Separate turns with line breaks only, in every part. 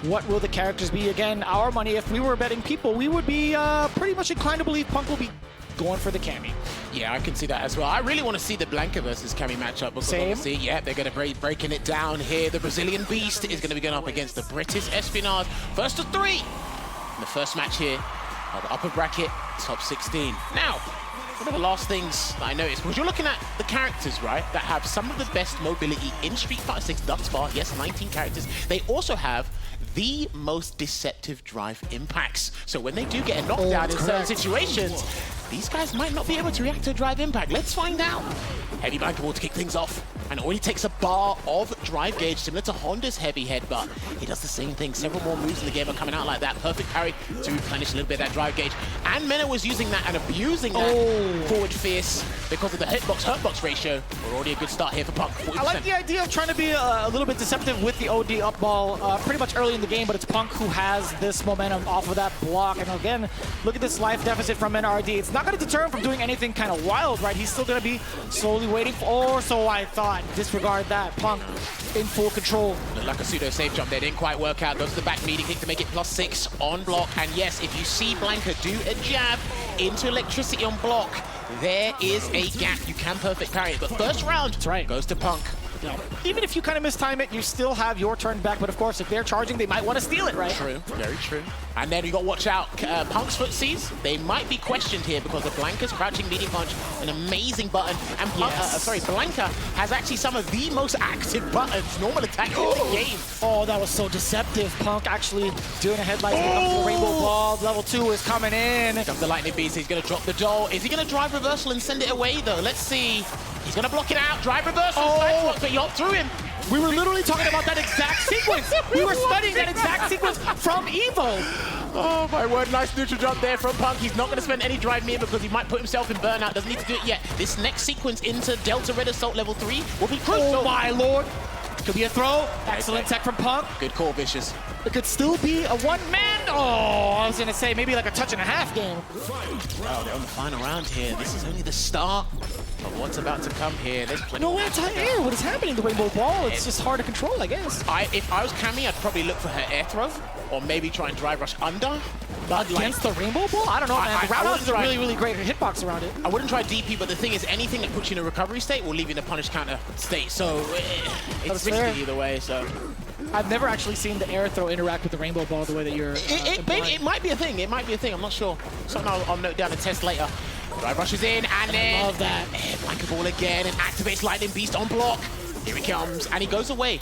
What will the characters be? Again, our money, if we were betting people, we would be pretty much inclined to believe Punk will be going for the Cammy.
Yeah, I can see that as well. I really want to see the Blanka versus Cammy matchup. Because
Same.
obviously, yeah, they're going to breaking it down here. The Brazilian Beast is going to be going up against the British Espionage. First of 3 in the first match here of the upper bracket, top 16. Now, one of the last things that I noticed, because you're looking at the characters, right, that have some of the best mobility in Street Fighter 6 thus far. Yes, 19 characters. They also have the most deceptive drive impacts. So when they do get a knockdown in certain situations, these guys might not be able to react to a drive impact. Let's find out. Heavy Blanka ball to kick things off. And already takes a bar of drive gauge, similar to Honda's heavy headbutt. He does the same thing. Several more moves in the game are coming out like that. Perfect parry to replenish a little bit of that drive gauge. And Mena was using that and abusing that forward fierce because of the hitbox-hurtbox ratio. We're already a good start here for Punk. 40%.
I like the idea of trying to be a little bit deceptive with the OD up ball pretty much early in the game, but it's Punk who has this momentum off of that block. And again, look at this life deficit from MenaRD. It's not going to deter him from doing anything kind of wild, right? He's still going to be slowly waiting for, or so I thought. Disregard that. Punk in full control.
Looked like a pseudo safe jump there, didn't quite work out. Goes to the back meeting kick to make it +6 on block. And yes, if you see Blanka do a jab into electricity on block, there is a gap. You can perfect parry it, but first round goes to Punk.
Even if you kind of mistime it, you still have your turn back. But of course, if they're charging, they might want to steal it, right?
True, very true. And then you got to watch out. Punk's footsies, they might be questioned here because of Blanka's crouching medium punch, an amazing button. And Blanka has actually some of the most active buttons, normal attack in the game.
Oh, that was so deceptive. Punk actually doing a headlight up the rainbow ball. Level 2 is coming in.
Comes the lightning beast. He's going to drop the doll. Is he going to drive reversal and send it away though? Let's see. He's going to block it out. Drive reversal. But he hopped through him.
We were literally talking about that exact sequence. We were studying that exact sequence from Evo.
Oh my word, nice neutral jump there from Punk. He's not going to spend any drive near because he might put himself in burnout. Doesn't need to do it yet. This next sequence into Delta Red Assault level 3 will be crucial.
Oh my lord. Could be a throw. Excellent tech from Punk.
Good call, Vicious.
It could still be a one-man. Oh, I was going to say maybe like a touch and a half game.
Well, they're on the final round here. This is only the start of what's about to come here. There's plenty.
No anti-air. What is happening? The rainbow ball. It's just hard to control, I guess.
If I was Cammy, I'd probably look for her air throw or maybe try and drive rush under. But
against the rainbow ball? I don't know, man. The roundhouse is a really, really great hitbox around it.
I wouldn't try DP, but the thing is, anything that puts you in a recovery state will leave you in a punish counter state. So it's risky either way. So
I've never actually seen the air throw interact with the rainbow ball the way that you're.
It might be a thing. It might be a thing. I'm not sure. Something I'll note down and test later. Drive rushes in, and then
love that.
Blanka ball again, and activates Lightning Beast on block. Here he comes, and he goes away.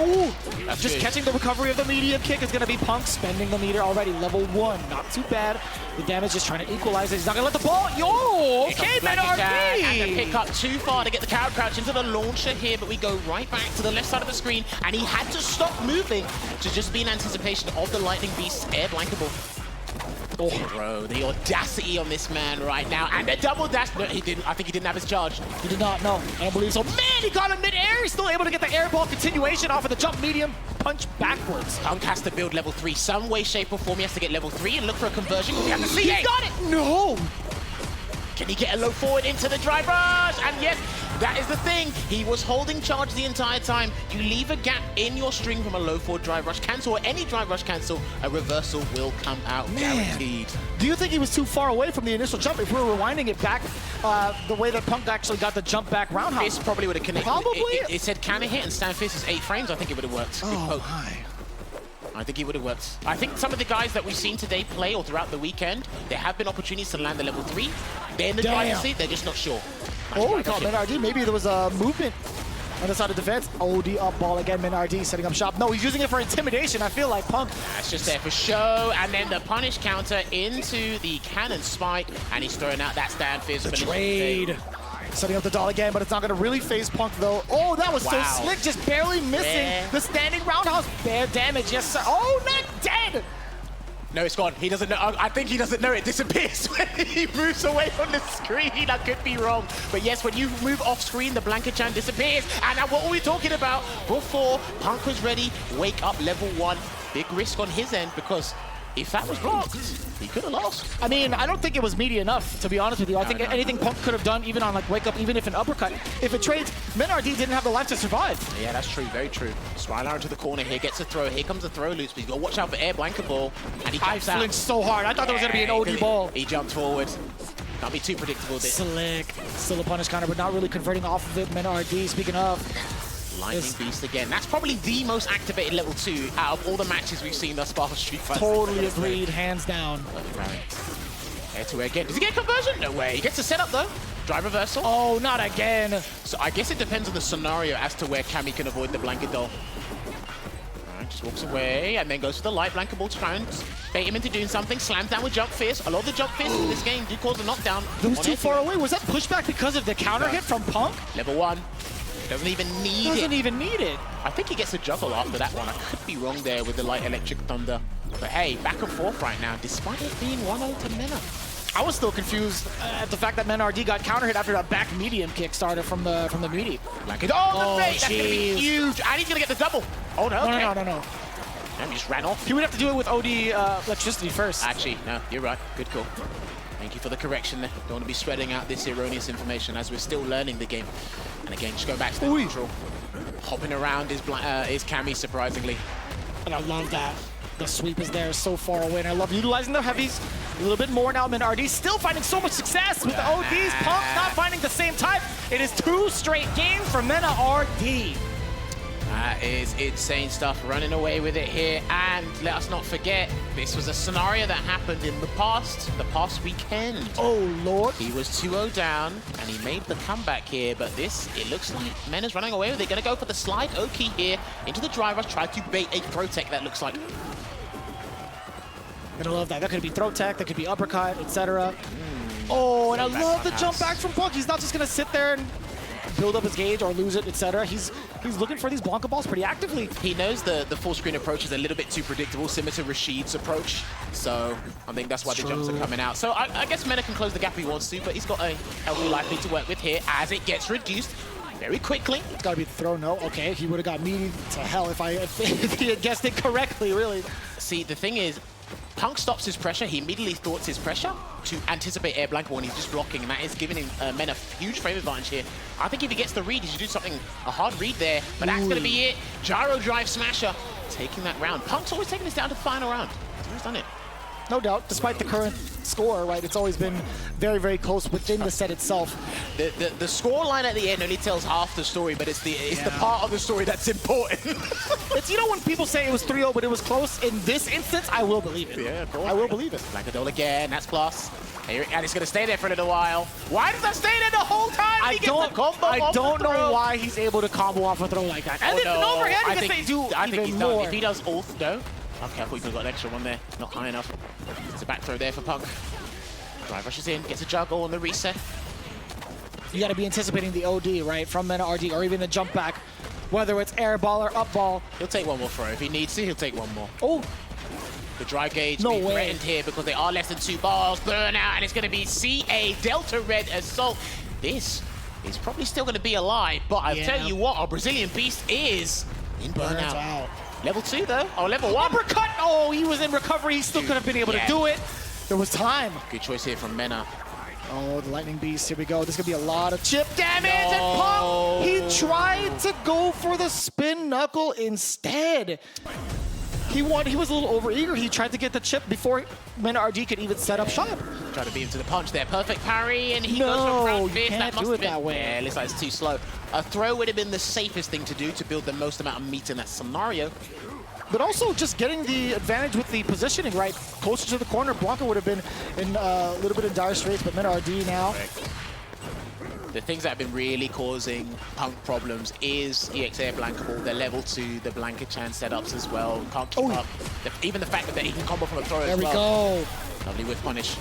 Oh, just catching the recovery of the medium kick is going to be Punk spending the meter already. Level 1, not too bad. The damage is trying to equalize it. He's not going to let the ball. Yo, okay, MenaRD.
And the pick up too far to get the cow crouch into the launcher here, but we go right back to the left side of the screen, and he had to stop moving to just be in anticipation of the Lightning Beast's air Blanka ball. Oh, bro, the audacity on this man right now. And the double dash. No, he didn't. I think he didn't have his charge.
He did not, no. I don't believe so. Man, he got him mid-air. He's still able to get the air ball continuation off of the jump medium punch backwards.
Punk has to build level 3 some way, shape, or form. He has to get level 3 and look for a conversion. We have to see.
He got it. No.
Can he get a low forward into the drive rush? And yes, that is the thing. He was holding charge the entire time. You leave a gap in your string from a low forward drive rush cancel or any drive rush cancel, a reversal will come out guaranteed.
Do you think he was too far away from the initial jump? If we were rewinding it back, the way that Punk actually got the jump back roundhouse.
This probably would have connected.
Probably.
It said can it hit and stand fist is 8 frames. I think it would have worked.
Oh my.
I think he would have worked. I think some of the guys that we've seen today play or throughout the weekend, there have been opportunities to land the level 3. They're in the driver's seat, they're just not sure.
Oh, we caught MenaRD. Maybe there was a movement on the side of defense. OD up ball again, MenaRD setting up shop. No, he's using it for intimidation. I feel like Punk.
That's just there for show. And then the punish counter into the cannon spike. And he's throwing out that stand fist.
The trade. Setting up the doll again, but it's not going to really phase Punk, though. Oh, that was so slick, just barely missing the standing roundhouse. Bare damage, yes, sir. Oh, not dead!
No, it's gone. He doesn't know. I think he doesn't know it disappears when he moves away from the screen. I could be wrong. But yes, when you move off screen, the Blanka-chan disappears. And now what were we talking about? Before Punk was ready, wake up level 1. Big risk on his end because if that was blocked, he could have lost.
I mean, I don't think it was meaty enough, to be honest with you. I think anything Punk could have done, even on like wake up, even if an uppercut, if it trades, MenaRD didn't have the life to survive.
Yeah, that's true, very true. Spiral into the corner here, gets a throw. Here comes the throw loose, but he's got to watch out for air Blanka ball. And he jumps out.
Flinched so hard. I thought there was going to be an OD ball.
He jumped forward. Can't be too predictable this.
Slick. Still a punish counter, but not really converting off of it. MenaRD, speaking of.
Lightning Beast again. That's probably the most activated level 2 out of all the matches we've seen thus far for Street Fighter.
Totally agreed, hands down.
Right. Air to air again. Does he get conversion? No way. He gets a setup though. Drive reversal.
Oh, not again.
So I guess it depends on the scenario as to where Cammy can avoid the Blanka doll. Alright, just walks away and then goes for the light Blanka ball to try and bait him into doing something. Slams down with jump fist. A lot of the jump fists in this game do cause a knockdown.
It was too far away. Was that pushback because of the counter hit from Punk?
Level 1. Doesn't even need it.
Doesn't even need it.
I think he gets a juggle after that one. I could be wrong there with the light electric thunder. But hey, back and forth right now, despite it being 1-0 to Mena.
I was still confused at the fact that MenaRD got counter hit after that back medium kick started from the meaty.
Like it. Oh, the face! That's gonna be huge. And he's gonna get the double. Oh no. Okay.
No.
And he just ran off.
He would have to do it with OD electricity first.
Actually, no, you're right. Good call. Thank you for the correction there. Don't want to be spreading out this erroneous information as we're still learning the game. And again, just go back to the neutral. Hopping around is Cammy, surprisingly.
And I love that. The sweep is there so far away, and I love utilizing the heavies a little bit more now. MenaRD still finding so much success with the ODs. Punk not finding the same type. It is 2 straight games for MenaRD.
That is insane stuff, running away with it here. And let us not forget, this was a scenario that happened in the past weekend.
Oh, Lord.
He was 2-0 down, and he made the comeback here. But this, it looks like Mena's running away with it. Gonna go for the slide Oki here into the drive rush, try to bait a throw tech that looks like.
Gonna love that. That could be throw tech, that could be uppercut, etc. Oh, and I love the jump back from Punk. He's not just gonna sit there and build up his gauge or lose it, etc. He's looking for these Blanka balls pretty actively.
He knows the full screen approach is a little bit too predictable, similar to Rashid's approach. So I think that's why the jumps are coming out. So I guess Mena can close the gap if he wants to, but he's got a healthy life lead to work with here as it gets reduced very quickly.
It's gotta be the throw, no? Okay, he would have got me to hell if he had guessed it correctly, really.
See, the thing is, Punk stops his pressure. He immediately thwarts his pressure to anticipate air Blanka when he's just blocking, and that is giving him Men a huge frame advantage here. I think if he gets the read, he should do something, a hard read there, but that's going to be it. Gyro drive smasher, taking that round. Punk's always taking this down to the final round. He's always done it.
No doubt, despite the current score, right? It's always been very, very close within the set itself.
The score line at the end only tells half the story, but it's the part of the story that's important.
It's, you know, when people say it was 3-0, but it was close, in this instance, I will believe it.
Yeah, of course.
I will believe it.
Blanka doll again, that's plus. And it's going to stay there for a little while. Why does that stay there the whole time?
I don't know why he's able to combo off a throw like that. And then overhead, he gets to do even more.
If he does ult, no. Okay, I thought you could have got an extra one there. Not high enough. It's a back throw there for Punk. Drive rushes in, gets a juggle on the reset.
You got to be anticipating the OD, right, from MenaRD, or even the jump back, whether it's air ball or up ball.
He'll take one more throw. If he needs to, he'll take one more.
Oh.
The drive gauge being threatened here because they are less than 2 bars. Burn out, and it's going to be CA Delta Red Assault. This is probably still going to be alive, but I'll tell you what, our Brazilian Beast is in burnout. Level 2 though, or level 1.
Uppercut! Oh, he was in recovery. He still could have been able to do it. There was time.
Good choice here from Mena.
Oh, the Lightning Beast. Here we go. This could be a lot of chip damage. And Punk, he tried to go for the spin knuckle instead. He was a little overeager. He tried to get the chip before MenaRD could even set up shop.
Try to beat him to the punch there. Perfect parry, and he goes for ground fist.
That must have been that way.
Yeah, it looks like it's too slow. A throw would have been the safest thing to do to build the most amount of meat in that scenario.
But also just getting the advantage with the positioning, right? Closer to the corner, Blanka would have been in a little bit in dire straits, but MenaRD now.
The things that have been really causing Punk problems is EX Air Blanka ball, the level 2, the Blanka Chan setups as well. Can't keep up. Even the fact that he can combo from a throw as well.
There we go.
Lovely whiff punish.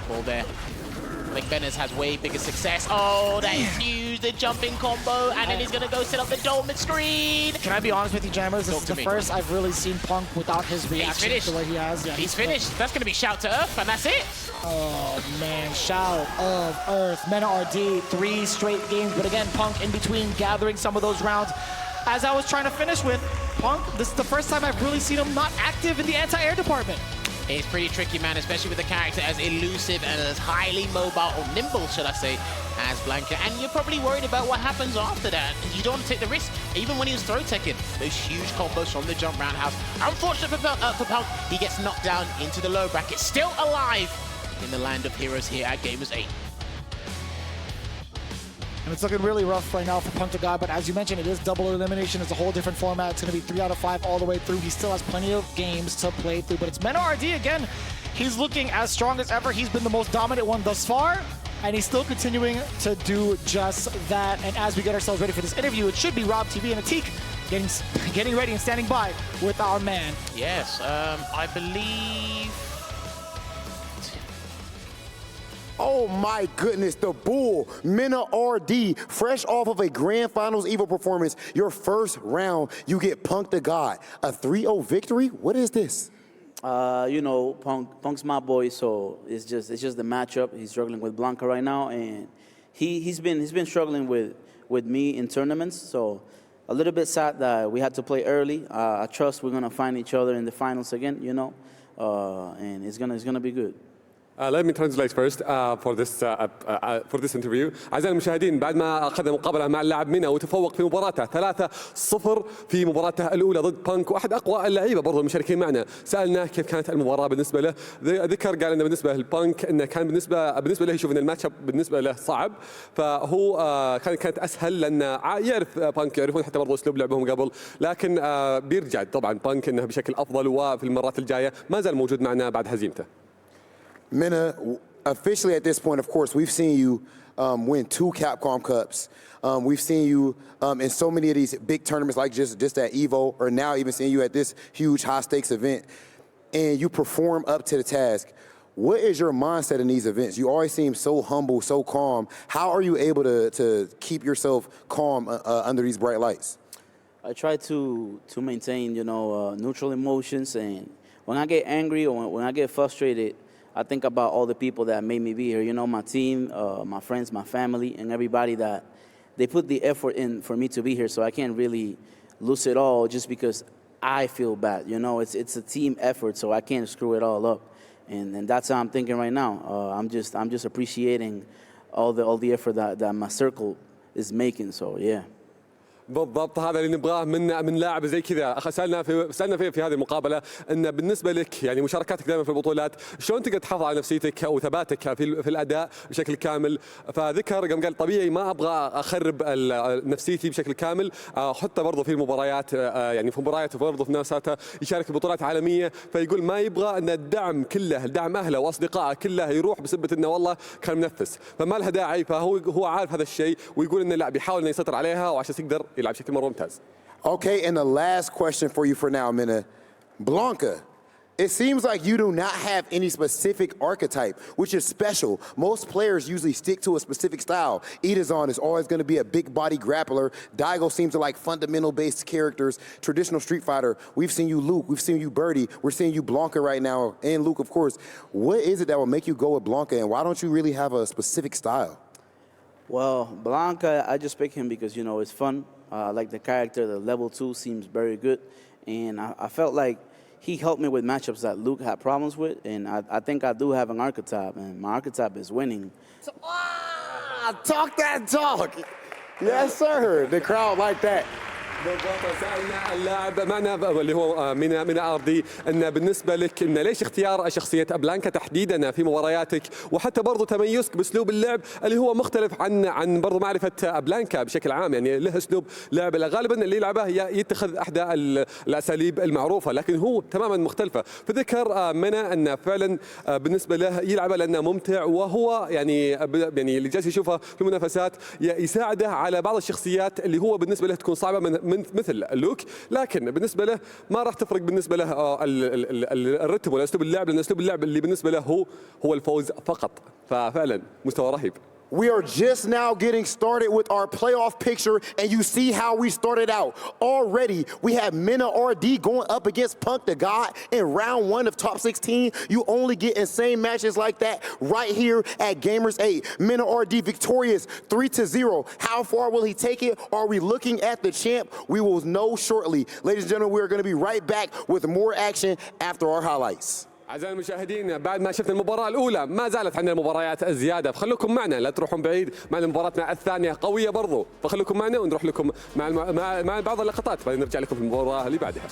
Ball there. I think Benes has way bigger success. Oh, that is huge, the jumping combo, and then he's gonna go set up the dome screen.
Can I be honest with you, Jammers? This is the first I've really seen Punk without his reaction the way he has. Yeah,
he's finished. That's gonna be shout to earth, and that's it.
Oh man, shout of earth. MenaRD, 3 straight games, but again, Punk in between gathering some of those rounds. As I was trying to finish with, Punk, this is the first time I've really seen him not active in the anti-air department.
It's pretty tricky, man, especially with a character as elusive and as highly mobile, or nimble, should I say, as Blanka. And you're probably worried about what happens after that. You don't want to take the risk. Even when he was throw teching, those huge combos from the jump roundhouse. Unfortunate for Punk, he gets knocked down into the low bracket. Still alive in the land of heroes here at Gamers8.
And it's looking really rough right now for Punk to God, but as you mentioned, it is double elimination. It's a whole different format. It's going to be 3 out of 5 all the way through. He still has plenty of games to play through, but it's MenaRD again. He's looking as strong as ever. He's been the most dominant one thus far, and he's still continuing to do just that. And as we get ourselves ready for this interview, it should be Rob TV and Atik getting ready and standing by with our man.
Yes, I believe...
Oh my goodness, the Bull, MenaRD, fresh off of a Grand Finals EVO performance, your first round, you get Punk to God. A 3-0 victory? What is this?
You know, Punk's my boy, so it's just the matchup. He's struggling with Blanka right now, and he's been struggling with me in tournaments. So a little bit sad that we had to play early. I trust we're gonna find each other in the finals again, you know, and it's gonna be good.
Let me translate first for this interview. أعزائي المشاهدين، بعد ما أخذ مقابلة مع اللاعب مينا وتفوق في مباراته 3-0 في مباراته الأولى ضد بانك، واحد أقوى اللعيبة برضه المشاركين معنا، سألناه كيف كانت المباراة بالنسبة له. ذكر قال إنه بالنسبة للبانك إنه كان بالنسبة له يشوف إن الماتش بالنسبة له صعب، فهو كانت أسهل لأن يعرف بانك، يعرفون حتى برضه أسلوب لعبهم قبل، لكن بيرجع طبعا بانك إنه بشكل أفضل، وفي المرات الجاية ما زال موجود معنا بعد هزيمته.
Mena, officially at this point, of course, we've seen you win 2 Capcom Cups. We've seen you in so many of these big tournaments like just at EVO, or now even seeing you at this huge high-stakes event, and you perform up to the task. What is your mindset in these events? You always seem so humble, so calm. How are you able to keep yourself calm under these bright lights?
I try to maintain, you know, neutral emotions, and when I get angry or when I get frustrated, I think about all the people that made me be here, you know, my team, my friends, my family, and everybody that they put the effort in for me to be here, so I can't really lose it all just because I feel bad, you know. It's a team effort, so I can't screw it all up, and that's how I'm thinking right now. I'm just appreciating all the effort that my circle is making, so yeah.
بالضبط، هذا اللي نبغاه من لاعب زي كذا. سالنا في هذه المقابله ان بالنسبه لك يعني مشاركاتك دائما في البطولات، شلون تقدر تحافظ على نفسيتك او ثباتك في الاداء بشكل كامل؟ فذكر قال طبيعي ما ابغى اخرب نفسيتي بشكل كامل، حتى برضه في المباريات، يعني في مباريات وبرضه في نفساته يشارك في بطولات عالميه، فيقول ما يبغى ان الدعم كله، الدعم اهله واصدقائه كله يروح بسبه انه والله كان منفس، فما لها داعي، فهو عارف هذا الشيء ويقول انه لا بيحاول انه يسيطر عليها وعشان يقدر يلعب بشكل مره ممتاز.
Okay, and the last question for you for now, Mena. Blanka, it seems like you do not have any specific archetype, which is special. Most players usually stick to a specific style. Itazan is always going to be a big body grappler. Daigo seems to like fundamental based characters. Traditional Street Fighter. We've seen you Luke, we've seen you Birdie, we're seeing you Blanka right now, and Luke of course. What is it that will make you go with Blanka, and why don't you really have a specific style?
Well, Blanka, I just picked him because, you know, it's fun. I like the character. The level 2 seems very good. And I felt like he helped me with matchups that Luke had problems with. And I think I do have an archetype, and my archetype is winning.
Talk that talk. Yes, sir. The crowd like that.
بالضبط، سألنا اللاعب معنا اللي هو MenaRD ان بالنسبه لك ان ليش اختيار شخصيه بلانكا تحديدا في مبارياتك، وحتى برضه تميزك باسلوب اللعب اللي هو مختلف عن برضه معرفه بلانكا بشكل عام، يعني له اسلوب لعب غالبا اللي يلعبه يتخذ احدى الاساليب المعروفه، لكن هو تماما مختلفه. فذكر منا ان فعلا بالنسبه له يلعبه لانه ممتع، وهو يعني اللي جالس يشوفه في المنافسات يساعده على بعض الشخصيات اللي هو بالنسبه له تكون صعبه مثل لوك، لكن بالنسبه له ما راح تفرق بالنسبه له الرتم ولا اسلوب اللعب، لان اسلوب اللعب اللي بالنسبه له هو الفوز فقط، ففعلا مستوى رهيب.
We are just now getting started with our playoff picture, and you see how we started out. Already, we have MenaRD going up against Punk the God in round 1 of top 16. You only get insane matches like that right here at Gamers8. MenaRD victorious 3-0. How far will he take it? Are we looking at the champ? We will know shortly. Ladies and gentlemen, we are going to be right back with more action after our highlights.
أعزائي المشاهدين بعد ما شفنا المباراة الأولى ما زالت عندنا مباريات الزيادة فخلوكم معنا لا تروحون بعيد معنا مباراتنا الثانية قوية برضو فخلوكم معنا ونروح لكم مع بعض اللقطات بعدين نرجع لكم في المباراة اللي بعدها.